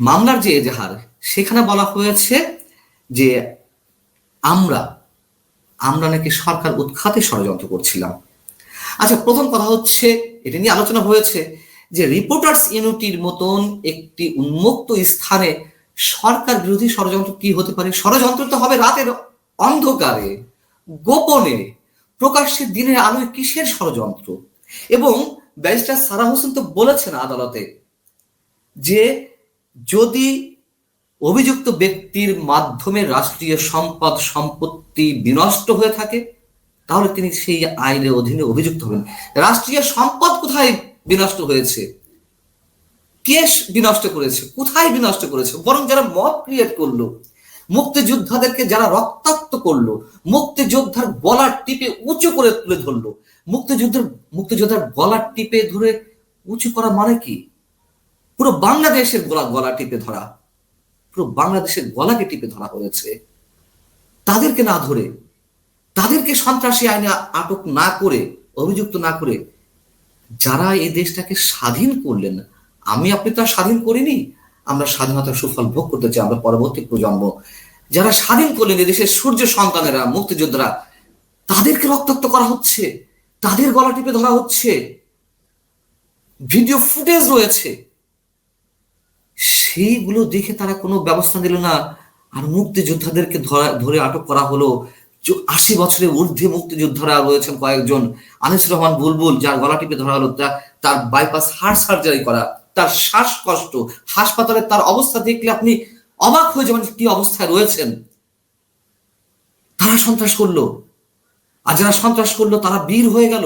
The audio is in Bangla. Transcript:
মামলার যে এজাহার, সেখানে বলা হয়েছে যে আমরা আমরা নাকি সরকার উৎখাতে ষড়যন্ত্র করছিলাম। আচ্ছা, প্রথম কথা হচ্ছে, এটা নিয়ে আলোচনা হয়েছে যে রিপোর্টার্স ইউনিটির মতন একটি উন্মুক্ত স্থানে সরকার বিরোধী ষড়যন্ত্র কি হতে পারে? ষড়যন্ত্র তো হবে রাতের অন্ধকারে, গোপনে, প্রকাশ্যে দিনের আলোয়। কিসের ষড়যন্ত্র? এবং ব্যারিস্টার সারা হোসেন তো বলেছেন আদালতে যে যদি অভিযুক্ত ব্যক্তির মাধ্যমে রাষ্ট্রীয় সম্পদ সম্পত্তি বিনষ্ট হয়ে থাকে, তাহলে তিনি সেই আইনের অধীনে অভিযুক্ত হবেন। রাষ্ট্রীয় সম্পদ কোথায় বিনষ্ট হয়েছে? কে বিনষ্ট করেছে? কোথায় বিনষ্ট করেছে? বরং যারা মব ক্রিয়েট করলো, মুক্তিযোদ্ধাদেরকে যারা রক্তাক্ত করলো, মুক্তিযোদ্ধার গলার টিপে উঁচু করে তুলে ধরলো, মুক্তিযোদ্ধার গলার টিপে ধরে উঁচু করা মানে কি? পুরো বাংলাদেশের গলা টিপে ধরা, পুরো বাংলাদেশের গলাকে টিপে ধরা হয়েছে। তাদেরকে না ধরে, তাদেরকে সন্ত্রাসী আইনে আটক না করে, অভিযুক্ত না করে, যারা এই দেশটাকে স্বাধীন করলেন, আমি আপনি তো আর স্বাধীন করিনি, আমরা স্বাধীনতার সুফল ভোগ করতে চাই, আমরা পরবর্তী প্রজন্ম, যারা স্বাধীন করলেন এই দেশের সূর্য সন্তানেরা, মুক্তিযোদ্ধারা, তাদেরকে রক্তাক্ত করা হচ্ছে, তাদের গলা টিপে ধরা হচ্ছে। ভিডিও ফুটেজ রয়েছে, সেইগুলো দেখে তারা কোনো ব্যবস্থা নিল না। আর মুক্তিযোদ্ধাদেরকে ধরে আটক করা হলো। 80 বছরের ঊর্ধ্বে মুক্তিযোদ্ধারা রয়েছেন কয়েকজন। আনিসুর রহমান বুলবুল, যার গলা টিপে ধরা হলো, তার বাইপাস হার্ট সার্জারি করা, তার শ্বাসকষ্ট, হাসপাতালে তার অবস্থা দেখলে আপনি অবাক হয়ে যাবেন কি অবস্থায় রয়েছেন। তারা সন্ত্রাস করলো, আর যারা সন্ত্রাস করলো তারা বীর হয়ে গেল।